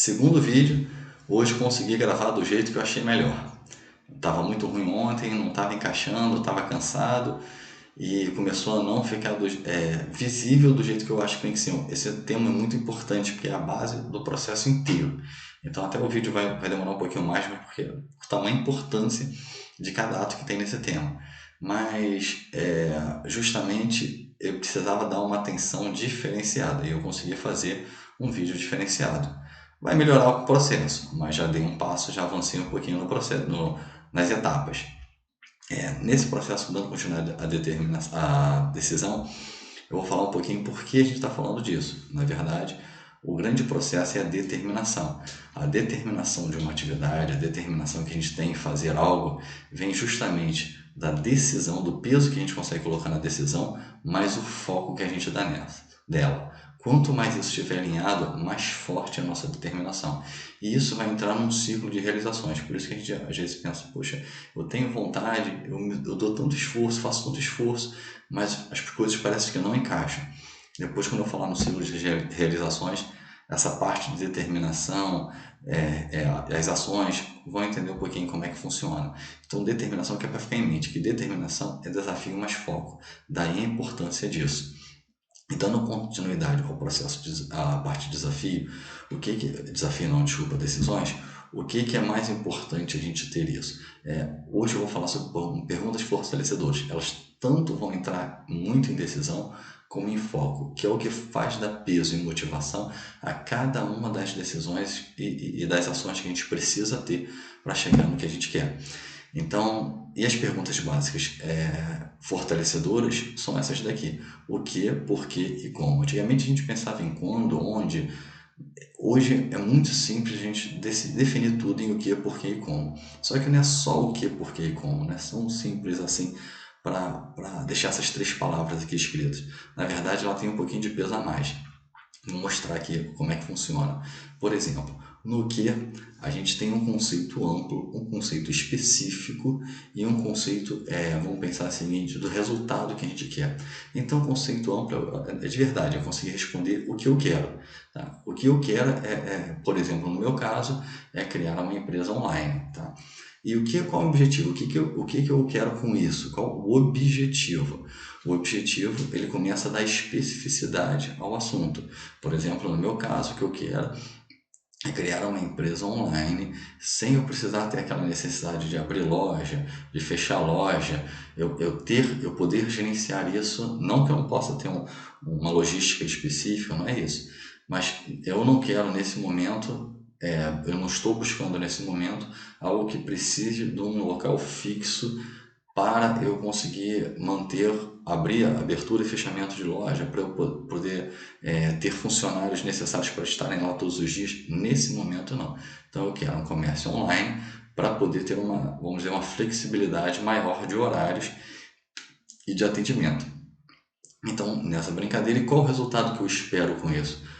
Segundo vídeo, hoje consegui gravar do jeito que eu achei melhor. Estava muito ruim ontem, não estava encaixando, estava cansado e começou a não ficar visível do jeito que eu acho que tem que ser. Esse tema é muito importante porque é a base do processo inteiro. Então até o vídeo vai demorar um pouquinho mais, mas porque o tamanho importância de cada ato que tem nesse tema. Mas justamente eu precisava dar uma atenção diferenciada e eu consegui fazer um vídeo diferenciado. Vai melhorar o processo, mas já dei um passo, já avancei um pouquinho no processo, nas etapas. Nesse processo, dando continuidade à decisão, eu vou falar um pouquinho por que a gente está falando disso. Na verdade, o grande processo é a determinação. A determinação de uma atividade, a determinação que a gente tem em fazer algo, vem justamente da decisão, do peso que a gente consegue colocar na decisão, mais o foco que a gente dá dela. Quanto mais isso estiver alinhado, mais forte é a nossa determinação. E isso vai entrar num ciclo de realizações. Por isso que a gente às vezes pensa, poxa, eu tenho vontade, eu dou tanto esforço, faço tanto esforço, mas as coisas parecem que não encaixam. Depois, quando eu falar no ciclo de realizações, essa parte de determinação, as ações, vão entender um pouquinho como é que funciona. Então, determinação que é para ficar em mente, que determinação é desafio mais foco. Daí a importância disso. E dando continuidade ao processo, a parte de desafio, desafio não, desculpa, decisões, o que é mais importante a gente ter isso? Hoje eu vou falar sobre perguntas fortalecedoras. Elas tanto vão entrar muito em decisão como em foco, que é o que faz dar peso e motivação a cada uma das decisões e das ações que a gente precisa ter para chegar no que a gente quer. Então, e as perguntas básicas fortalecedoras são essas daqui: o que, por que e como. Antigamente a gente pensava em quando, onde. Hoje é muito simples a gente definir tudo em o que, por que e como. Só que não é só o que, por que e como, não é tão simples assim para deixar essas três palavras aqui escritas. Na verdade, ela tem um pouquinho de peso a mais. Vou mostrar aqui como é que funciona. Por exemplo, no que a gente tem um conceito amplo, um conceito específico e um conceito, vamos pensar o seguinte, do resultado que a gente quer. Então, o conceito amplo é de verdade, eu consegui responder o que eu quero. Tá? O que eu quero por exemplo, no meu caso, é criar uma empresa online. Tá? E qual é o objetivo? O que eu quero com isso? Qual o objetivo? O objetivo, ele começa a dar especificidade ao assunto. Por exemplo, no meu caso, o que eu quero é criar uma empresa online sem eu precisar ter aquela necessidade de abrir loja, de fechar loja, eu poder gerenciar isso, não que eu não possa ter uma logística específica, não é isso, mas eu não quero nesse momento, eu não estou buscando nesse momento algo que precise de um local fixo para eu conseguir abrir a abertura e fechamento de loja, para eu poder ter funcionários necessários para estarem lá todos os dias. Nesse momento, não. Então, eu quero um comércio online para poder ter vamos dizer, uma flexibilidade maior de horários e de atendimento. Então, nessa brincadeira, e qual o resultado que eu espero com isso?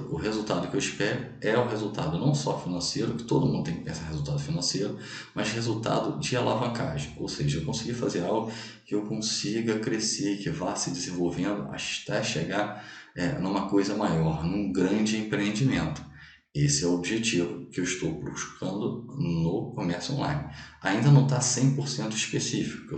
O resultado que eu espero é o resultado não só financeiro, que todo mundo tem que pensar em resultado financeiro, mas resultado de alavancagem. Ou seja, eu conseguir fazer algo que eu consiga crescer, que vá se desenvolvendo até chegar numa coisa maior, num grande empreendimento. Esse é o objetivo que eu estou buscando no comércio online. Ainda não está 100% específico,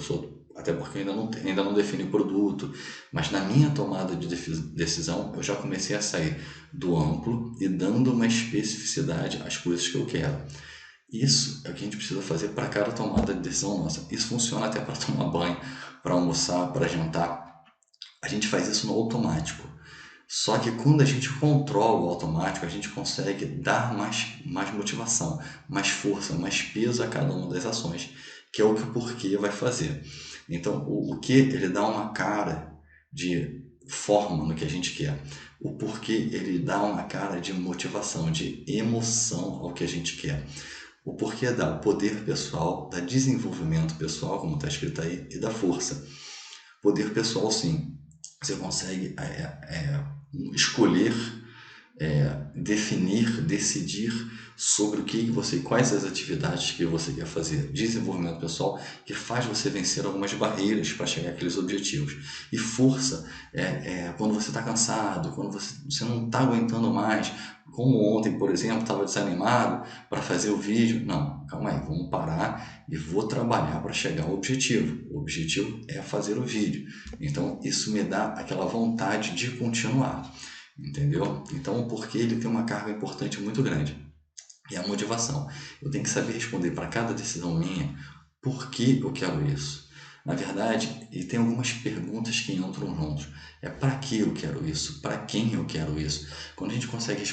até porque ainda não defini o produto, mas na minha tomada de decisão eu já comecei a sair do amplo e dando uma especificidade às coisas que eu quero. Isso é o que a gente precisa fazer para cada tomada de decisão nossa. Isso funciona até para tomar banho, para almoçar, para jantar. A gente faz isso no automático. Só que quando a gente controla o automático, a gente consegue dar mais motivação, mais força, mais peso a cada uma das ações, que é o que o porquê vai fazer. Então, o que ele dá uma cara de forma no que a gente quer. O porquê ele dá uma cara de motivação, de emoção ao que a gente quer. O porquê dá o poder pessoal, dá desenvolvimento pessoal, como está escrito aí, e da força. Poder pessoal, sim. Você consegue escolher, definir, decidir sobre quais as atividades que você quer fazer. Desenvolvimento pessoal que faz você vencer algumas barreiras para chegar àqueles objetivos. E força quando você está cansado, quando você não está aguentando mais, como ontem, por exemplo, estava desanimado para fazer o vídeo. Não, calma aí, vamos parar e vou trabalhar para chegar ao objetivo. O objetivo é fazer o vídeo. Então, isso me dá aquela vontade de continuar, entendeu? Então, porque ele tem uma carga importante muito grande. E a motivação. Eu tenho que saber responder para cada decisão minha por que eu quero isso. Na verdade, e tem algumas perguntas que entram juntos. É para que eu quero isso? Para quem eu quero isso? Quando a gente consegue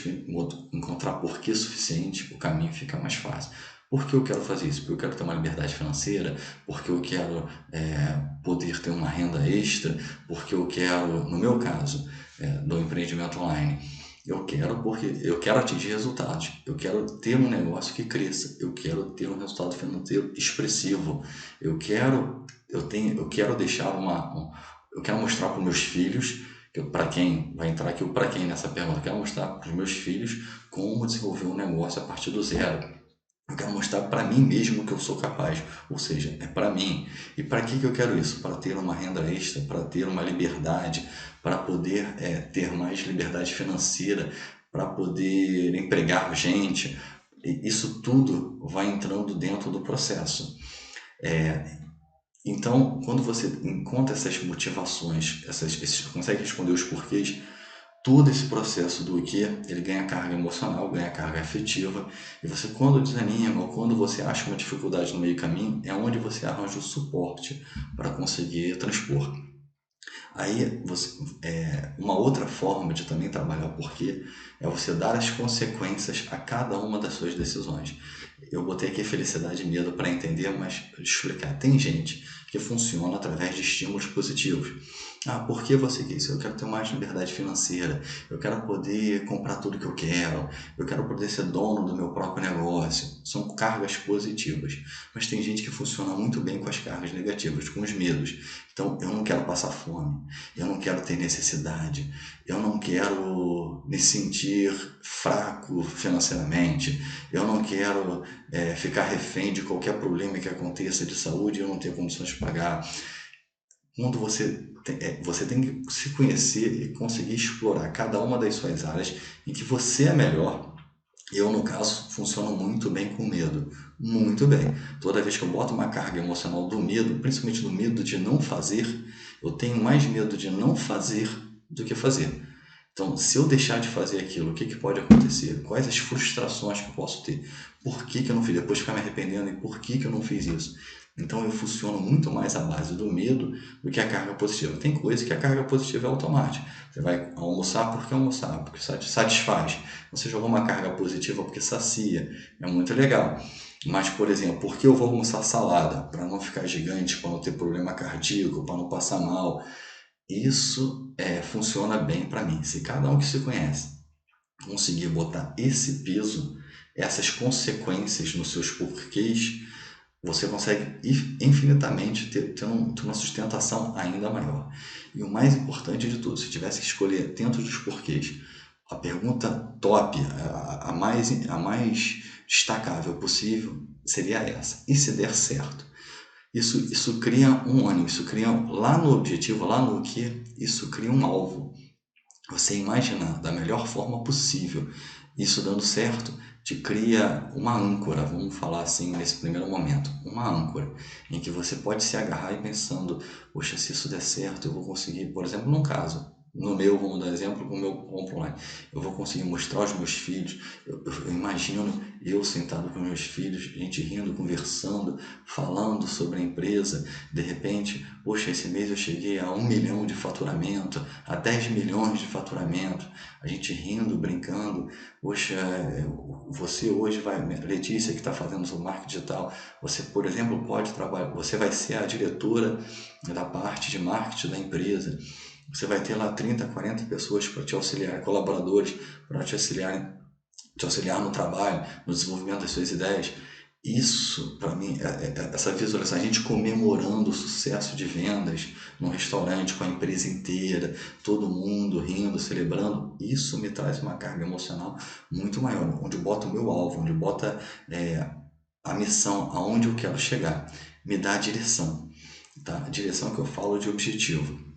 encontrar porquê suficiente, o caminho fica mais fácil. Por que eu quero fazer isso? Porque eu quero ter uma liberdade financeira, porque eu quero poder ter uma renda extra, porque eu quero, no meu caso, do empreendimento online, eu quero porque eu quero atingir resultados, eu quero ter um negócio que cresça, eu quero ter um resultado financeiro expressivo, eu quero deixar eu quero mostrar para os meus filhos, para quem vai entrar aqui o para quem nessa pergunta, eu quero mostrar para os meus filhos como desenvolver um negócio a partir do zero. Eu quero mostrar para mim mesmo que eu sou capaz, ou seja, é para mim. E para que eu quero isso? Para ter uma renda extra, para ter uma liberdade, para poder ter mais liberdade financeira, para poder empregar gente. E isso tudo vai entrando dentro do processo. Então, quando você encontra essas motivações, consegue responder os porquês, todo esse processo do que ele ganha carga emocional, ganha carga afetiva, e você, quando desanima ou quando você acha uma dificuldade no meio caminho, é onde você arranja o suporte para conseguir transpor. Aí, uma outra forma de também trabalhar o porquê é você dar as consequências a cada uma das suas decisões. Eu botei aqui felicidade e medo para entender, mas explicar. Tem gente que funciona através de estímulos positivos. Por que você quer isso? Eu quero ter mais liberdade financeira, eu quero poder comprar tudo que eu quero poder ser dono do meu próprio negócio. São cargas positivas. Mas tem gente que funciona muito bem com as cargas negativas, com os medos. Então, eu não quero passar fome, eu não quero ter necessidade, eu não quero me sentir fraco financeiramente, eu não quero ficar refém de qualquer problema que aconteça de saúde e eu não ter condições de pagar. Quando você tem que se conhecer e conseguir explorar cada uma das suas áreas em que você é melhor. Eu, no caso, funciono muito bem com medo. Muito bem. Toda vez que eu boto uma carga emocional do medo, principalmente do medo de não fazer, eu tenho mais medo de não fazer do que fazer. Então, se eu deixar de fazer aquilo, o que pode acontecer? Quais as frustrações que eu posso ter? Por que eu não fiz? Depois ficar me arrependendo e por que eu não fiz isso? Então, eu funciono muito mais à base do medo do que a carga positiva. Tem coisa que a carga positiva é automática. Você vai almoçar porque almoçar, porque satisfaz. Você jogou uma carga positiva porque sacia. É muito legal. Mas, por exemplo, por que eu vou almoçar salada? Para não ficar gigante, para não ter problema cardíaco, para não passar mal. Isso funciona bem para mim. Se cada um que se conhece conseguir botar esse peso, essas consequências nos seus porquês, você consegue infinitamente ter uma sustentação ainda maior. E o mais importante de tudo, se tivesse que escolher dentro dos porquês, a pergunta top, a mais destacável possível, seria essa. E se der certo? Isso cria um ânimo, isso cria lá no objetivo, lá no que, isso cria um alvo. Você imaginar da melhor forma possível, isso dando certo, te cria uma âncora, vamos falar assim nesse primeiro momento, uma âncora, em que você pode se agarrar e pensando, poxa, se isso der certo, eu vou conseguir, por exemplo, num caso, no meu, vamos dar exemplo com o meu compro online, eu vou conseguir mostrar aos meus filhos, eu imagino eu sentado com meus filhos, gente rindo, conversando, falando sobre a empresa, de repente, poxa, esse mês eu cheguei a 1 milhão de faturamento, a 10 milhões de faturamento, a gente rindo, brincando, poxa, você hoje vai, Letícia que está fazendo o marketing digital, você, por exemplo, pode trabalhar, você vai ser a diretora da parte de marketing da empresa, você vai ter lá 30, 40 pessoas para te auxiliar, colaboradores para te auxiliar no trabalho, no desenvolvimento das suas ideias. Isso, para mim, essa visualização, a gente comemorando o sucesso de vendas num restaurante com a empresa inteira, todo mundo rindo, celebrando, isso me traz uma carga emocional muito maior, onde bota o meu alvo, onde bota a missão, aonde eu quero chegar, me dá a direção, tá? A direção que eu falo de objetivo.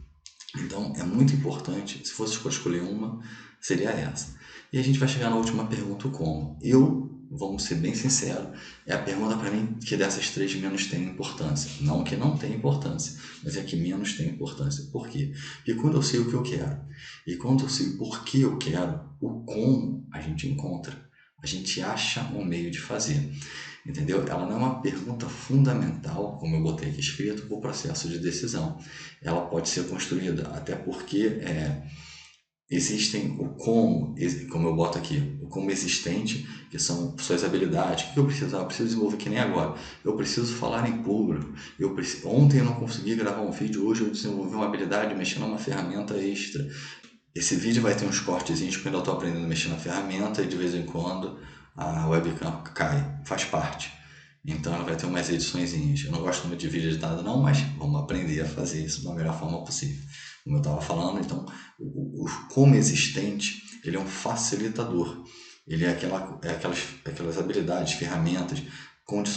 Então, é muito importante, se fosse para escolher uma, seria essa. E a gente vai chegar na última pergunta, o como. Vamos ser bem sinceros, é a pergunta para mim que dessas três menos tem importância. Não que não tenha importância, mas é que menos tem importância. Por quê? Porque quando eu sei o que eu quero e quando eu sei por que eu quero, o como a gente encontra. A gente acha um meio de fazer. Entendeu? Ela não é uma pergunta fundamental, como eu botei aqui escrito, para o processo de decisão. Ela pode ser construída, até porque existem o como eu boto aqui, o como existente, que são suas habilidades. O que eu preciso? Eu preciso desenvolver que nem agora. Eu preciso falar em público. Ontem eu não consegui gravar um vídeo, hoje eu desenvolvi uma habilidade mexendo numa ferramenta extra. Esse vídeo vai ter uns cortezinhos porque eu ainda estou aprendendo a mexer na ferramenta e de vez em quando a webcam cai, faz parte. Então ela vai ter umas ediçõezinhas. Eu não gosto muito de vídeo editado não, mas vamos aprender a fazer isso da melhor forma possível. Como eu estava falando, então o como existente, ele é um facilitador. Ele é aquelas habilidades, ferramentas,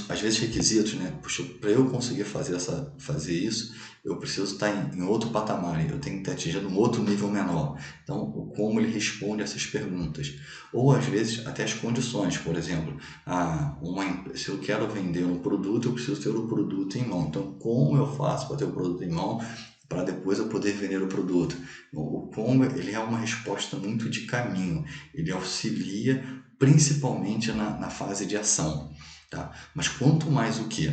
às vezes requisitos, né? Puxa, para eu conseguir fazer isso, eu preciso estar em outro patamar, eu tenho que estar atingindo um outro nível menor. Então, o como ele responde essas perguntas. Ou, às vezes, até as condições. Por exemplo, se eu quero vender um produto, eu preciso ter o produto em mão. Então, como eu faço para ter o produto em mão para depois eu poder vender o produto? O como ele é uma resposta muito de caminho. Ele auxilia principalmente na fase de ação. Tá? Mas quanto mais o que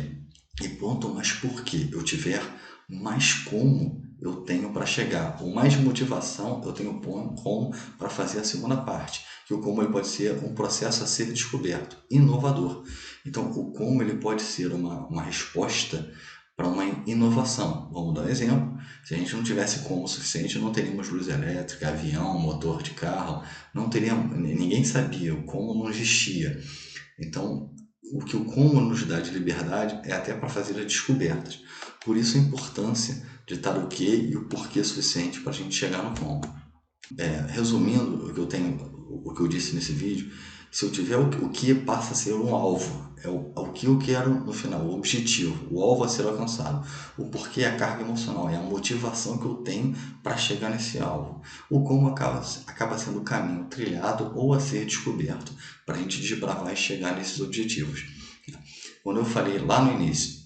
e quanto mais por que eu tiver, mais como eu tenho para chegar, ou mais motivação eu tenho como para fazer a segunda parte, que o como ele pode ser um processo a ser descoberto, inovador. Então, o como ele pode ser uma resposta para uma inovação. Vamos dar um exemplo. Se a gente não tivesse como o suficiente, não teríamos luz elétrica, avião, motor de carro, não teríamos, ninguém sabia, o como não existia. Então, o que o como nos dá de liberdade é até para fazer as descobertas. Por isso a importância de estar o que e o porquê suficiente para a gente chegar no como. Resumindo o que eu disse nesse vídeo, se eu tiver o que passa a ser um alvo, o que eu quero no final, o objetivo, o alvo a ser alcançado. O porquê é a carga emocional, é a motivação que eu tenho para chegar nesse alvo. O como acaba sendo o caminho trilhado ou a ser descoberto para a gente desbravar e chegar nesses objetivos. Quando eu falei lá no início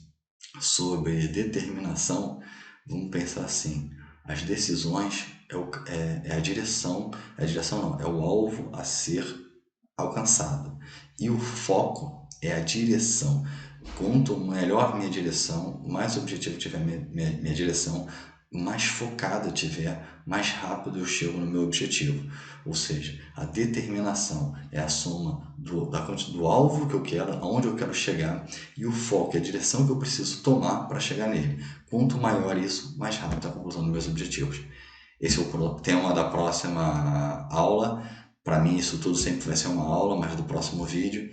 sobre determinação, vamos pensar assim: as decisões é a direção não, é o alvo a ser alcançado. E o foco é a direção. Quanto melhor minha direção, mais objetivo tiver minha direção, mais focado eu tiver, mais rápido eu chego no meu objetivo. Ou seja, a determinação é a soma do alvo que eu quero, aonde eu quero chegar, e o foco é a direção que eu preciso tomar para chegar nele. Quanto maior isso, mais rápido a conclusão dos meus objetivos. Esse é o tema da próxima aula. Para mim, isso tudo sempre vai ser uma aula, mas do próximo vídeo.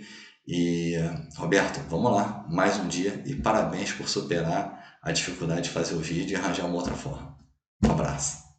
E, Roberto, vamos lá, mais um dia e parabéns por superar a dificuldade de fazer o vídeo e arranjar uma outra forma. Um abraço.